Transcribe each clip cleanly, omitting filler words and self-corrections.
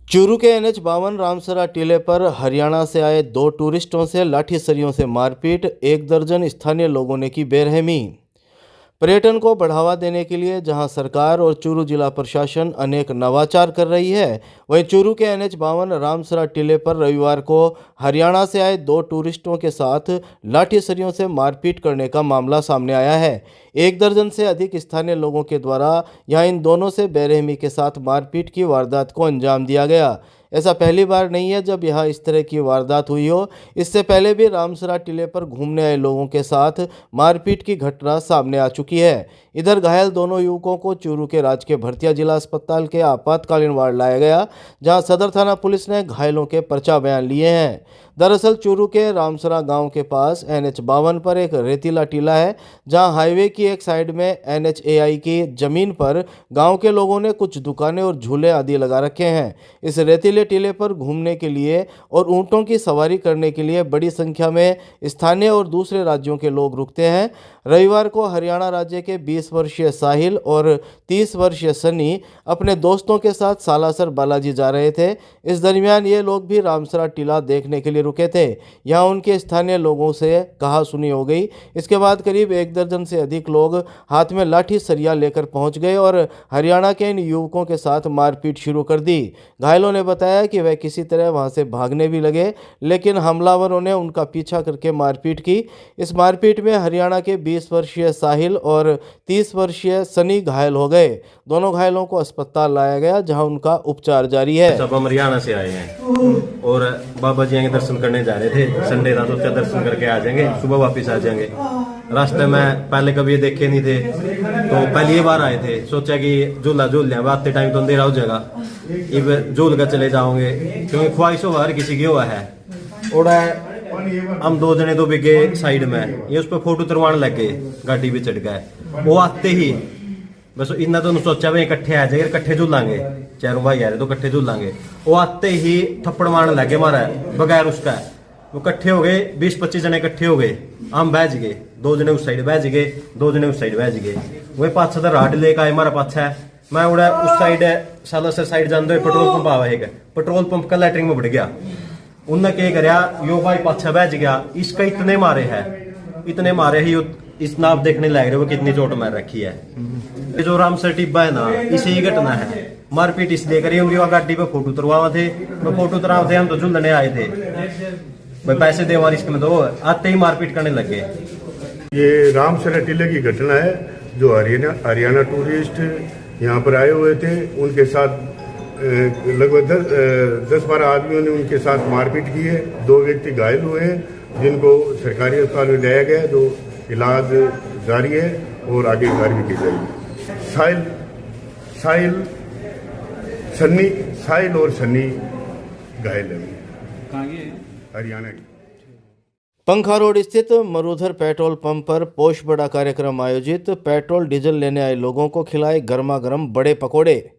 चूरू के NH 52 रामसरा टीले पर हरियाणा से आए 2 टूरिस्टों से लाठीसरियों से मारपीट, 1 दर्जन स्थानीय लोगों ने की बेरहमी। पर्यटन को बढ़ावा देने के लिए जहां सरकार और चूरू जिला प्रशासन अनेक नवाचार कर रही है, वहीं चूरू के NH 52 रामसरा टीले पर रविवार को हरियाणा से आए 2 टूरिस्टों के साथ लाठीसरियों से मारपीट करने का मामला सामने आया है। 1 दर्जन से अधिक स्थानीय लोगों के द्वारा यहां इन दोनों से बेरहमी के साथ मारपीट की वारदात को अंजाम दिया गया। ऐसा पहली बार नहीं है जब यहाँ इस तरह की वारदात हुई हो। इससे पहले भी रामसरा टीले पर घूमने आए लोगों के साथ मारपीट की घटना सामने आ चुकी है। इधर घायल दोनों युवकों को चूरू के राजकीय भरतिया जिला अस्पताल के आपातकालीन वार्ड लाया गया, जहां सदर थाना पुलिस ने घायलों के पर्चा बयान लिए हैं। दरअसल चूरू के रामसरा गांव के पास NH 52 पर एक रेतीला टीला है, जहां हाईवे की एक साइड में NHAI की जमीन पर गांव के लोगों ने कुछ दुकानें और झूले आदि लगा रखे हैं। इस रेतीले टीले पर घूमने के लिए और ऊंटों की सवारी करने के लिए बड़ी संख्या में स्थानीय और दूसरे राज्यों के लोग रुकते हैं। रविवार को हरियाणा राज्य के 20 वर्षीय साहिल और 30 वर्षीय सनी अपने दोस्तों के साथ सालासर बालाजी जा रहे थे। इस दरमियान ये लोग भी रामसरा टीला देखने के लिए रुके थे। यहाँ उनके स्थानीय लोगों से कहा सुनी हो गई। इसके बाद करीब 1 दर्जन से अधिक लोग हाथ में लाठी सरिया लेकर पहुंच गए और हरियाणा के इन युवकों के साथ मारपीट शुरू कर दी। घायलों ने बताया कि वह किसी तरह वहां से भागने भी लगे, लेकिन हमलावरों ने उनका पीछा करके मारपीट की। इस मारपीट में हरियाणा के 20 वर्षीय साहिल और 30 वर्षीय सनी घायल हो गए। दोनों घायलों को अस्पताल लाया गया, जहां उनका उपचार जारी है। सब हम हरियाणा से आए हैं और बाबा जी के दर्शन करने जा रहे थे। संडे था, सोचा दर्शन करके आ जाएंगे, सुबह वापस आ जाएंगे। रास्ते में पहले कभी ये देखे नहीं थे, तो पहली बार आए थे। सोचा कि झूला झूल लिया, आते टाइम तो अंधेरा हो जाएगा, अब झूल कर चले जाओगे, क्योंकि ख्वाहिश हो हर किसी की हुआ है। और हम 2 जने 2 बिगे साइड में ये उस पर फोटो उतरवाने लग गए, गाड़ी भी चढ़ गए। वो आते ही बस इतना तो सोचा भाई इकट्ठे आ जाएंगे, इकट्ठे झूलांगे, चारों भाई आ रहे तो इकट्ठे झूलांगे। वो आते ही थप्पड़ मारने लगे मारा बगैर उसका। वो इकट्ठे हो गए, 20-25 जने इकट्ठे हो गए। हम बैठ गए, 2 जने उस साइड बैठ गए, 2 जने उस साइड बैठ गए। वही पाछा तो राड लेकर आए मारा पाछा है। मैं उड़ा उस साइड सालासर साइड जाते हुए पेट्रोल पंप आवा है, पेट्रोल पंप का लैटरिंग में बढ़ गया। उनने क्या करया, यो भाई पाछा बैठ गया, इसका इतने मारे है, इतने मारे है। इस नाप देखने लग रहे वो कितनी चोट मार रखी है। ये जो रामसर टिब्बा है ना, इसी ही घटना है। मारपीट इसलिए करी उनकी गाड़ी पे फोटो उतरवा थे, मैं फोटो उतरा थे, हम तो झूलने आए थे, भाई पैसे दे हमारी इसके में, तो आते ही मारपीट करने लग गए। ये रामसरा टीले की घटना है, जो हरियाणा टूरिस्ट यहाँ पर आए हुए थे। उनके साथ लगभग 10-12 आदमियों ने उनके साथ मारपीट की है। 2 व्यक्ति घायल हुए हैं, जिनको सरकारी अस्पताल में लाया गया है, जो इलाज जारी है और आगे कार्रवाई की जाएगी। साहिल और सन्नी घायल है, हरियाणा की। पंखा रोड स्थित मरूधर पेट्रोल पंप पर पोष बड़ा कार्यक्रम आयोजित, पेट्रोल डीजल लेने आए लोगों को खिलाए गर्मा गर्म बड़े पकोड़े।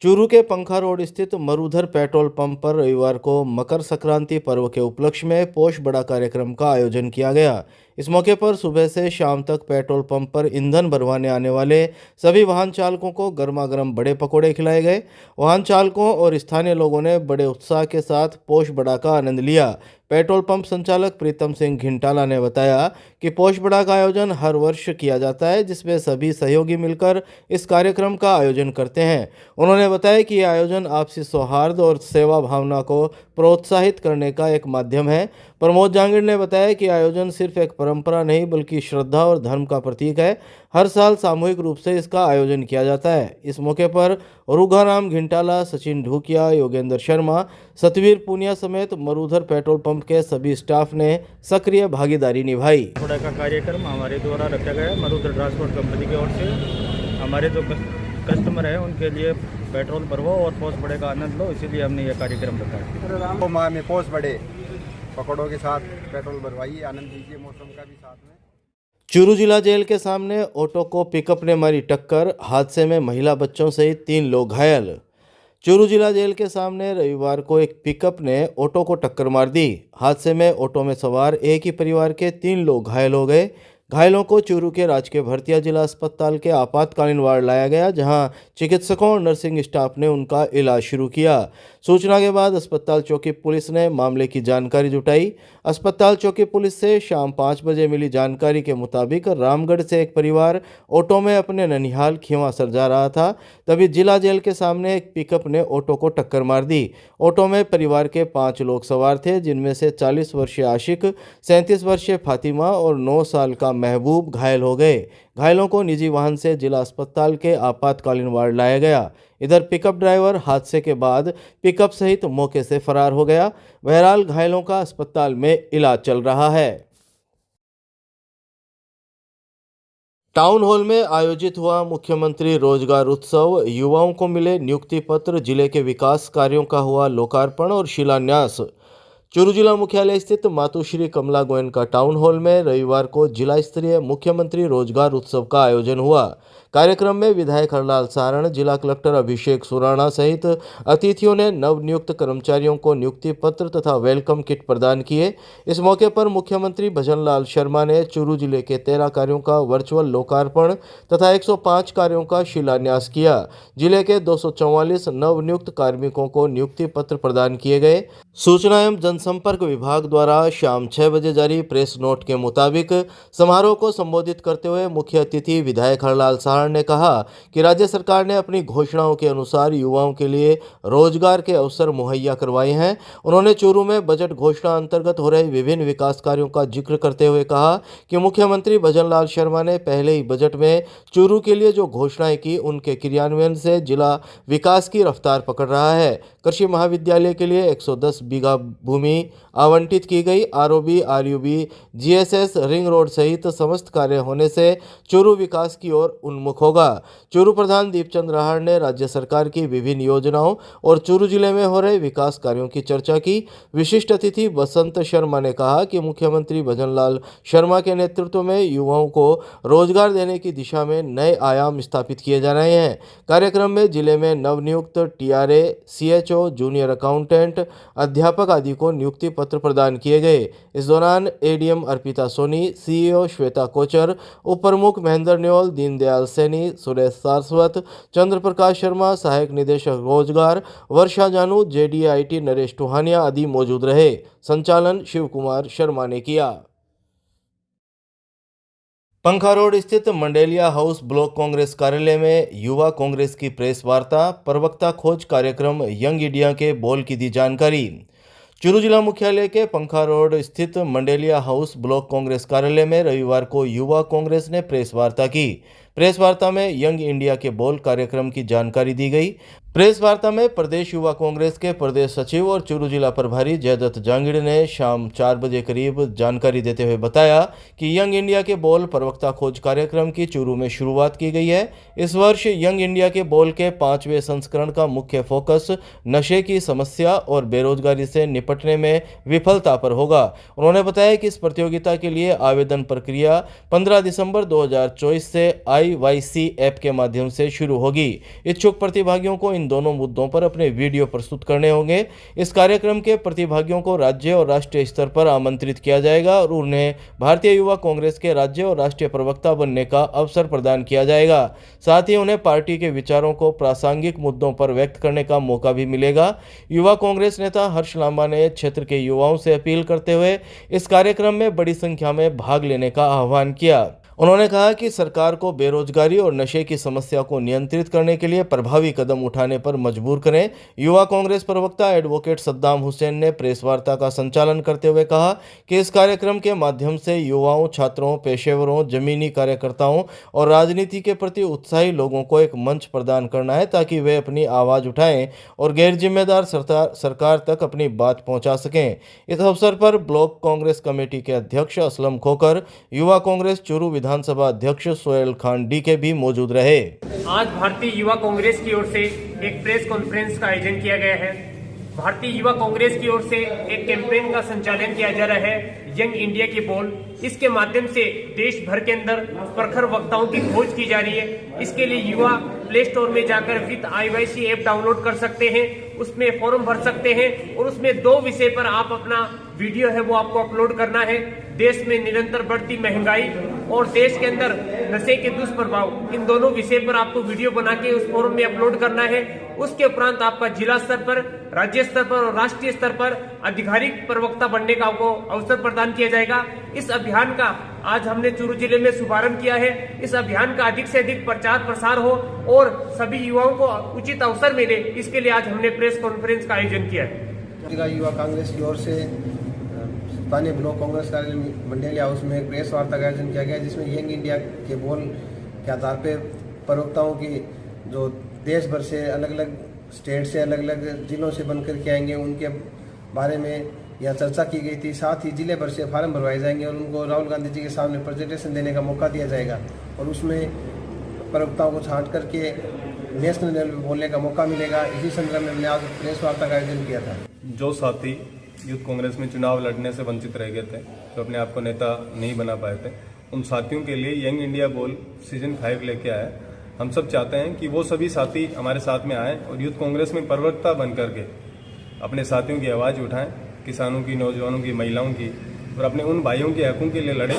चूरू के पंखा रोड स्थित मरूधर पेट्रोल पंप पर रविवार को मकर संक्रांति पर्व के उपलक्ष्य में पोष बड़ा कार्यक्रम का आयोजन किया गया। इस मौके पर सुबह से शाम तक पेट्रोल पंप पर ईंधन भरवाने आने वाले सभी वाहन चालकों को गर्मा गर्म बड़े पकोड़े खिलाए गए। वाहन चालकों और स्थानीय लोगों ने बड़े उत्साह के साथ पोष बड़ा का आनंद लिया। पेट्रोल पंप संचालक प्रीतम सिंह घिंटाला ने बताया कि पोष बड़ा का आयोजन हर वर्ष किया जाता है, जिसमें सभी सहयोगी मिलकर इस कार्यक्रम का आयोजन करते हैं। उन्होंने बताया कि यह आयोजन आपसी सौहार्द और सेवा भावना को प्रोत्साहित करने का एक माध्यम है। प्रमोद जांगिड़ ने बताया कि आयोजन सिर्फ एक परंपरा नहीं बल्कि श्रद्धा और धर्म का प्रतीक है। हर साल सामूहिक रूप से इसका आयोजन किया जाता है। इस मौके पर रुघाराम घिंटाला, सचिन ढूकिया, योगेंद्र शर्मा, सतवीर पूनिया समेत मरूधर पेट्रोल पंप के सभी स्टाफ ने सक्रिय भागीदारी निभाई। थोड़ा का कार्यक्रम हमारे द्वारा रखा गया है मरूधर ट्रांसपोर्ट कंपनी की ओर से। हमारे जो कस्टमर है उनके लिए पेट्रोल भरवाओ और पोष बड़े का आनंद लो, इसीलिए हमने यह कार्यक्रम रखा है। माह में पोष बड़े पकौड़ों के साथ पेट्रोल भरवाइए, आनंद लीजिए मौसम का भी साथ में। चूरू जिला जेल के सामने ऑटो को पिकअप ने मारी टक्कर, हादसे में महिला बच्चों सहित 3 लोग घायल। चूरू जिला जेल के सामने रविवार को एक पिकअप ने ऑटो को टक्कर मार दी। हादसे में ऑटो में सवार एक ही परिवार के 3 लोग घायल हो गए। घायलों को चूरू के राजकीय भरतिया जिला अस्पताल के आपातकालीन वार्ड लाया गया, जहां चिकित्सकों और नर्सिंग स्टाफ ने उनका इलाज शुरू किया। सूचना के बाद अस्पताल चौकी पुलिस ने मामले की जानकारी जुटाई। अस्पताल चौकी पुलिस से शाम 5 बजे मिली जानकारी के मुताबिक रामगढ़ से एक परिवार ऑटो में अपने ननिहाल खींवासर जा रहा था, तभी जिला जेल के सामने एक पिकअप ने ऑटो को टक्कर मार दी। ऑटो में परिवार के 5 लोग सवार थे, जिनमें से 40 वर्षीय आशिक, 37 वर्षीय फातिमा और 9 साल का महबूब घायल हो गए। घायलों को निजी वाहन से जिला अस्पताल के आपातकालीन वार्ड लाया गया। इधर पिकअप ड्राइवर हादसे के बाद पिकअप सहित मौके से फरार हो गया। बहरहाल घायलों का अस्पताल में इलाज चल रहा है। टाउन हॉल में आयोजित हुआ मुख्यमंत्री रोजगार उत्सव, युवाओं को मिले नियुक्ति पत्र, जिले के विकास कार्यों का हुआ लोकार्पण और शिलान्यास। चूरू जिला मुख्यालय स्थित मातुश्री कमला गोयनका टाउन हॉल में रविवार को जिला स्तरीय मुख्यमंत्री रोजगार उत्सव का आयोजन हुआ। कार्यक्रम में विधायक हरलाल सारण, जिला कलेक्टर अभिषेक सुराणा सहित अतिथियों ने नवनियुक्त कर्मचारियों को नियुक्ति पत्र तथा वेलकम किट प्रदान किए। इस मौके पर मुख्यमंत्री भजनलाल शर्मा ने चूरू जिले के 13 कार्यों का वर्चुअल लोकार्पण तथा 105 कार्यों का शिलान्यास किया। जिले के 244 नवनियुक्त कार्मिकों को नियुक्ति पत्र प्रदान किए गए। सूचना एवं जनसंपर्क विभाग द्वारा शाम 6 बजे जारी प्रेस नोट के मुताबिक समारोह को संबोधित करते हुए मुख्य अतिथि विधायक हरलाल सारण ने कहा कि राज्य सरकार ने अपनी घोषणाओं के अनुसार युवाओं के लिए रोजगार के अवसर मुहैया करवाए हैं। उन्होंने चूरू में बजट घोषणा अंतर्गत हो रहे विभिन्न विकास कार्यों का जिक्र करते हुए कहा कि मुख्यमंत्री भजनलाल शर्मा ने पहले ही बजट में चूरू के लिए जो घोषणाएं की, उनके क्रियान्वयन से जिला विकास की रफ्तार पकड़ रहा है। कृषि महाविद्यालय के लिए 110 बीघा भूमि आवंटित की गई। ROB, RUB, GSS, ring road सहित समस्त कार्य होने से चूरू विकास की ओर उन्मुख होगा। चूरू प्रधान दीपचंद राहड़ ने राज्य सरकार की विभिन्न योजनाओं और चूरू जिले में हो रहे विकास कार्यों की चर्चा की। विशिष्ट अतिथि बसंत शर्मा ने कहा कि मुख्यमंत्री भजनलाल शर्मा के नेतृत्व में युवाओं को रोजगार देने की दिशा में नए आयाम स्थापित किए जा रहे हैं। कार्यक्रम में जिले में नवनियुक्त टीआरए, सीएचओ, जूनियर अकाउंटेंट, अध्यापक आदि को नियुक्ति पत्र प्रदान किए गए। इस दौरान एडीएम अर्पिता सोनी, सीईओ श्वेता कोचर, उप प्रमुख महेंद्र न्योल, दीनदयाल सैनी, सुरेश सारस्वत, चंद्र प्रकाश शर्मा, सहायक निदेशक रोजगार वर्षा जानू, जेडीआईटी नरेश टोहानिया आदि मौजूद रहे। संचालन शिव कुमार शर्मा ने किया। पंखा रोड स्थित मंडेलिया हाउस ब्लॉक कांग्रेस कार्यालय में युवा कांग्रेस की प्रेस वार्ता, प्रवक्ता खोज कार्यक्रम यंग इंडिया के बोल की दी जानकारी। चूरू जिला मुख्यालय के पंखा रोड स्थित मंडेलिया हाउस ब्लॉक कांग्रेस कार्यालय में रविवार को युवा कांग्रेस ने प्रेस वार्ता की। प्रेस वार्ता में यंग इंडिया के बोल कार्यक्रम की जानकारी दी गई। प्रेस वार्ता में प्रदेश युवा कांग्रेस के प्रदेश सचिव और चूरू जिला प्रभारी जयदत्त जांगिड़ ने शाम 4 बजे करीब जानकारी देते हुए बताया कि यंग इंडिया के बोल प्रवक्ता खोज कार्यक्रम की चूरू में शुरुआत की गई है। इस वर्ष यंग इंडिया के बोल के 5वें संस्करण का मुख्य फोकस नशे की समस्या और बेरोजगारी से निपटने में विफलता पर होगा। उन्होंने बताया कि इस प्रतियोगिता के लिए आवेदन प्रक्रिया 15 दिसंबर 2024 से IYC ऐप के माध्यम से शुरू होगी। इच्छुक प्रतिभागियों को इन दोनों मुद्दों पर अपने वीडियो प्रस्तुत करने होंगे। इस कार्यक्रम के प्रतिभागियों को राज्य और राष्ट्रीय स्तर पर आमंत्रित किया जाएगा और उन्हें भारतीय युवा कांग्रेस के राज्य और राष्ट्रीय प्रवक्ता बनने का अवसर प्रदान किया जाएगा। साथ ही उन्हें पार्टी के विचारों को प्रासंगिक मुद्दों पर व्यक्त करने का मौका भी मिलेगा। युवा कांग्रेस नेता हर्ष लांबा ने क्षेत्र के युवाओं से अपील करते हुए इस कार्यक्रम में बड़ी संख्या में भाग लेने का आह्वान किया। उन्होंने कहा कि सरकार को बेरोजगारी और नशे की समस्या को नियंत्रित करने के लिए प्रभावी कदम उठाने पर मजबूर करें। युवा कांग्रेस प्रवक्ता एडवोकेट सद्दाम हुसैन ने प्रेस वार्ता का संचालन करते हुए कहा कि इस कार्यक्रम के माध्यम से युवाओं, छात्रों, पेशेवरों, जमीनी कार्यकर्ताओं और राजनीति के प्रति उत्साही लोगों को एक मंच प्रदान करना है ताकि वे अपनी आवाज़ उठाएं और गैर जिम्मेदार सरकार तक अपनी बात पहुंचा सकें। इस अवसर पर ब्लॉक कांग्रेस कमेटी के अध्यक्ष असलम खोकर, युवा कांग्रेस चूरू विधानसभा अध्यक्ष सोहेल खान डी के भी मौजूद रहे। आज भारतीय युवा कांग्रेस की ओर से एक प्रेस कॉन्फ्रेंस का आयोजन किया गया है। भारतीय युवा कांग्रेस की ओर से एक कैंपेन का संचालन किया जा रहा है, यंग इंडिया के बोल। इसके माध्यम से देश भर के अंदर प्रखर वक्ताओं की खोज की जा रही है। इसके लिए युवा प्ले स्टोर में जाकर विद IYC ऐप डाउनलोड कर सकते हैं, उसमें फॉर्म भर सकते हैं और उसमें 2 विषय पर आप अपना वीडियो है वो आपको अपलोड करना है। देश में निरंतर बढ़ती महंगाई और देश के अंदर नशे के दुष्प्रभाव, इन दोनों विषय पर आपको वीडियो बना के उस फोरम में अपलोड करना है। उसके उपरांत आपका जिला स्तर पर, राज्य स्तर पर और राष्ट्रीय स्तर पर आधिकारिक प्रवक्ता बनने का आपको अवसर प्रदान किया जाएगा। इस अभियान का आज हमने चूरू जिले में शुभारंभ किया है। इस अभियान का अधिक से अधिक प्रचार प्रसार हो और सभी युवाओं को उचित अवसर मिले, इसके लिए आज हमने प्रेस कॉन्फ्रेंस का आयोजन किया है। जिला युवा कांग्रेस की ओर से स्थानीय ब्लॉक कांग्रेस कार्यालय मंडेली हाउस में एक प्रेस वार्ता का आयोजन किया गया, जिसमें यंग इंडिया के बोल के आधार पर प्रवक्ताओं की जो देश भर से अलग अलग स्टेट से अलग अलग जिलों से बनकर के आएंगे, उनके बारे में यह चर्चा की गई थी। साथ ही जिले भर से फार्म भरवाए जाएंगे और उनको राहुल गांधी जी के सामने प्रेजेंटेशन देने का मौका दिया जाएगा और उसमें प्रवक्ताओं को छांट करके नेशनल लेवल पर बोलने का मौका मिलेगा। इसी संदर्भ में हमने आज प्रेस वार्ता का आयोजन किया था। जो साथी यूथ कांग्रेस में चुनाव लड़ने से वंचित रह गए थे, जो अपने आप को नेता नहीं बना पाए थे, उन साथियों के लिए यंग इंडिया बोल सीजन 5 लेके आए। हम सब चाहते हैं कि वो सभी साथी हमारे साथ में आएँ और यूथ कांग्रेस में प्रवक्ता बन करके अपने साथियों की आवाज़ उठाएं, किसानों की, नौजवानों की, महिलाओं की, और अपने उन भाइयों के हकों के लिए लड़े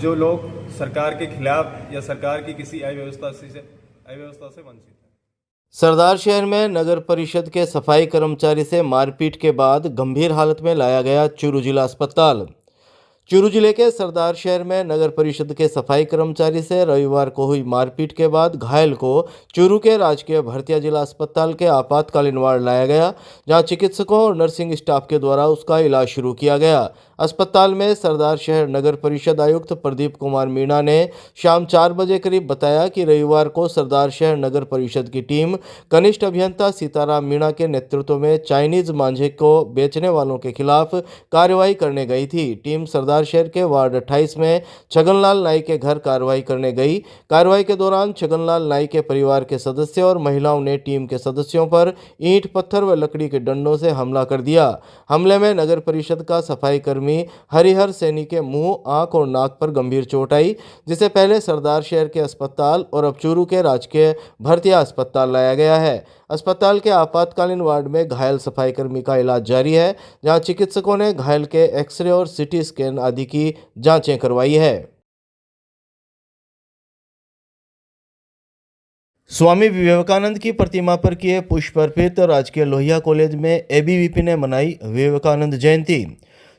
जो लोग सरकार के खिलाफ या सरकार की किसी अव्यवस्था से वंचित हैं। सरदार शहर में नगर परिषद के सफाई कर्मचारी से मारपीट के बाद गंभीर हालत में लाया गया चूरू जिला अस्पताल। चूरू जिले के सरदार शहर में नगर परिषद के सफाई कर्मचारी से रविवार को हुई मारपीट के बाद घायल को चूरू के राजकीय भरतिया जिला अस्पताल के आपातकालीन वार्ड लाया गया, जहां चिकित्सकों और नर्सिंग स्टाफ के द्वारा उसका इलाज शुरू किया गया। अस्पताल में सरदार शहर नगर परिषद आयुक्त प्रदीप कुमार मीणा ने शाम 4 बजे करीब बताया कि रविवार को सरदार शहर नगर परिषद की टीम कनिष्ठ अभियंता सीताराम मीणा के नेतृत्व में चाइनीज मांझे को बेचने वालों के खिलाफ कार्रवाई करने गई थी। टीम सरदार शहर के वार्ड 28 में छगनलाल नाई के घर कार्रवाई करने गई। कार्रवाई के दौरान छगनलाल नाई के परिवार के सदस्य और महिलाओं ने टीम के सदस्यों पर ईंट, पत्थर व लकड़ी के डंडों से हमला कर दिया। हमले में नगर परिषद का सफाई कर्मी हरिहर सैनी के मुंह, आंख और नाक पर गंभीर चोट आई, जिसे पहले सरदार शहर के अस्पताल और अब चूरू के राजकीय भरतिया अस्पताल लाया गया है। अस्पताल के आपातकालीन वार्ड में घायल सफाई कर्मी का इलाज जारी है, जहां चिकित्सकों ने घायल के एक्सरे और सीटी स्कैन आदि की जांचें करवाई है। स्वामी विवेकानंद की प्रतिमा पर किए पुष्प अर्पित। राजकीय लोहिया कॉलेज में एबीवीपी ने मनाई विवेकानंद जयंती।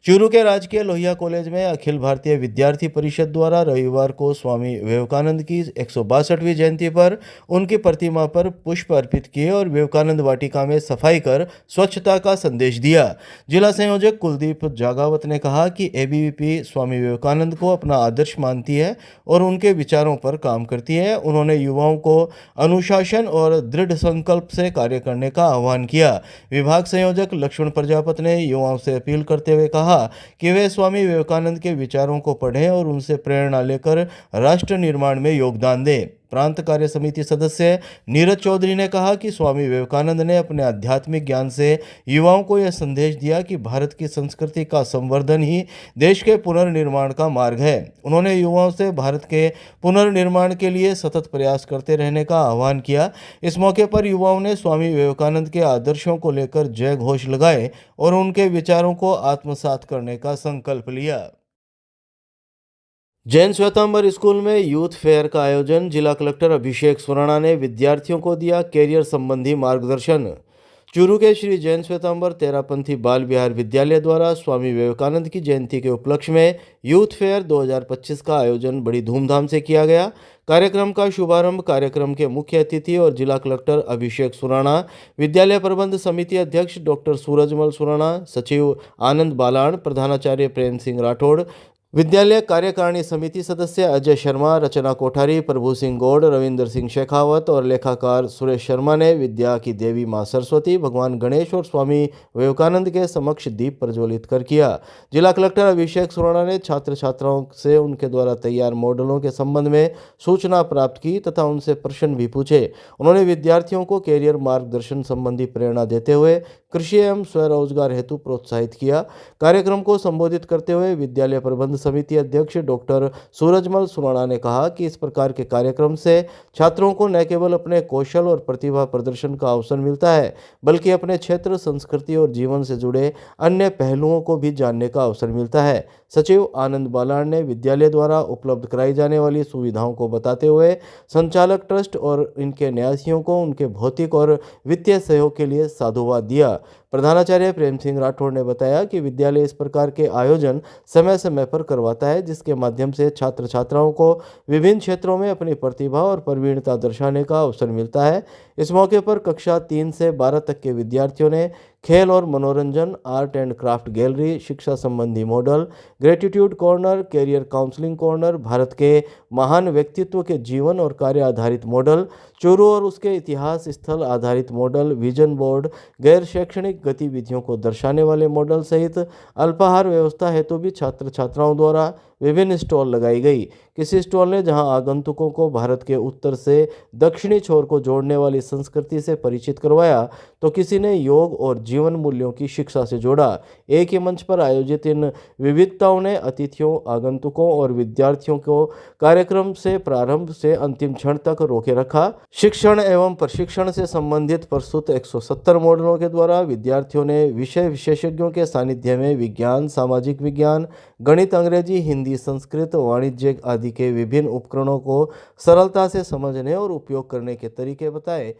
चूरू के राजकीय लोहिया कॉलेज में अखिल भारतीय विद्यार्थी परिषद द्वारा रविवार को स्वामी विवेकानंद की 162वीं जयंती पर उनकी प्रतिमा पर पुष्प अर्पित किए और विवेकानंद वाटिका में सफाई कर स्वच्छता का संदेश दिया। जिला संयोजक कुलदीप जागावत ने कहा कि एबीवीपी स्वामी विवेकानंद को अपना आदर्श मानती है और उनके विचारों पर काम करती है। उन्होंने युवाओं को अनुशासन और दृढ़ संकल्प से कार्य करने का आह्वान किया। विभाग संयोजक लक्ष्मण प्रजापति ने युवाओं से अपील करते हुए कहा कि वे स्वामी विवेकानंद के विचारों को पढ़ें और उनसे प्रेरणा लेकर राष्ट्र निर्माण में योगदान दें। प्रांत कार्य समिति सदस्य नीरज चौधरी ने कहा कि स्वामी विवेकानंद ने अपने आध्यात्मिक ज्ञान से युवाओं को यह संदेश दिया कि भारत की संस्कृति का संवर्धन ही देश के पुनर्निर्माण का मार्ग है। उन्होंने युवाओं से भारत के पुनर्निर्माण के लिए सतत प्रयास करते रहने का आह्वान किया। इस मौके पर युवाओं ने स्वामी विवेकानंद के आदर्शों को लेकर जय घोष लगाए और उनके विचारों को आत्मसात करने का संकल्प लिया। जैन श्वेतांबर स्कूल में यूथ फेयर का आयोजन। जिला कलेक्टर अभिषेक सुराणा ने विद्यार्थियों को दिया कैरियर संबंधी मार्गदर्शन। चूरू के श्री जैन श्वेतांबर तेरापंथी बाल विहार विद्यालय द्वारा स्वामी विवेकानंद की जयंती के उपलक्ष्य में यूथ फेयर 2025 का आयोजन बड़ी धूमधाम से किया गया। कार्यक्रम का शुभारंभ कार्यक्रम के मुख्य अतिथि और जिला कलेक्टर अभिषेक सुराणा, विद्यालय प्रबंध समिति अध्यक्ष डॉक्टर सूरजमल सुराणा, सचिव आनंद बालाण, प्रधानाचार्य प्रेम सिंह राठौड़, विद्यालय कार्यकारिणी समिति सदस्य अजय शर्मा, रचना कोठारी, प्रभु सिंह गौड़, रविंद्र सिंह शेखावत और लेखाकार सुरेश शर्मा ने विद्या की देवी मां सरस्वती, भगवान गणेश और स्वामी विवेकानंद के समक्ष दीप प्रज्वलित कर किया। जिला कलेक्टर अभिषेक सुराणा ने छात्र छात्राओं से उनके द्वारा तैयार मॉडलों के संबंध में सूचना प्राप्त की तथा उनसे प्रश्न भी पूछे। उन्होंने विद्यार्थियों को कैरियर मार्गदर्शन संबंधी प्रेरणा देते हुए कृषि एवं स्वरोजगार हेतु प्रोत्साहित किया। कार्यक्रम को संबोधित करते हुए विद्यालय प्रबंध समिति अध्यक्ष डॉक्टर सूरजमल सुराणा ने कहा कि इस प्रकार के कार्यक्रम से छात्रों को न केवल अपने कौशल और प्रतिभा प्रदर्शन का अवसर मिलता है, बल्कि अपने क्षेत्र, संस्कृति और जीवन से जुड़े अन्य पहलुओं को भी जानने का अवसर मिलता है। सचिव आनंद बालान ने विद्यालय द्वारा उपलब्ध कराई जाने वाली सुविधाओं को बताते हुए संचालक ट्रस्ट और इनके न्यासियों को उनके भौतिक और वित्तीय सहयोग के लिए साधुवाद दिया। प्रधानाचार्य प्रेम सिंह राठौड़ ने बताया कि विद्यालय इस प्रकार के आयोजन समय समय पर करवाता है, जिसके माध्यम से छात्र छात्राओं को विभिन्न क्षेत्रों में अपनी प्रतिभा और प्रवीणता दर्शाने का अवसर मिलता है। इस मौके पर कक्षा 3 से 12 तक के विद्यार्थियों ने खेल और मनोरंजन, आर्ट एंड क्राफ्ट गैलरी, शिक्षा संबंधी model, gratitude corner, career counselling corner, Bharat के महान व्यक्तित्व के जीवन और कार्य आधारित मॉडल, चूरू और उसके इतिहास स्थल आधारित मॉडल, विजन बोर्ड, गैर शैक्षणिक गतिविधियों को दर्शाने वाले मॉडल सहित अल्पाहार व्यवस्था हेतु भी छात्र छात्राओं द्वारा विभिन्न स्टॉल लगाई गई। किसी स्टॉल ने जहां आगंतुकों को भारत के उत्तर से दक्षिणी छोर को जोड़ने वाली संस्कृति से परिचित करवाया, तो किसी ने योग और जीवन मूल्यों की शिक्षा से जोड़ा। एक ही मंच पर आयोजित इन विविधताओं ने अतिथियों, आगंतुकों और विद्यार्थियों को कार्यक्रम से प्रारंभ से अंतिम क्षण तक रोके रखा। शिक्षण एवं प्रशिक्षण से संबंधित प्रस्तुत 170 मॉडलों के द्वारा विद्यार्थियों ने विषय विशेषज्ञों के सानिध्य में विज्ञान, सामाजिक विज्ञान, गणित, अंग्रेजी, हिंदी, संस्कृत, वाणिज्य आदि के विभिन्न उपकरणों को सरलता से समझने और उपयोग करने के तरीके बताए।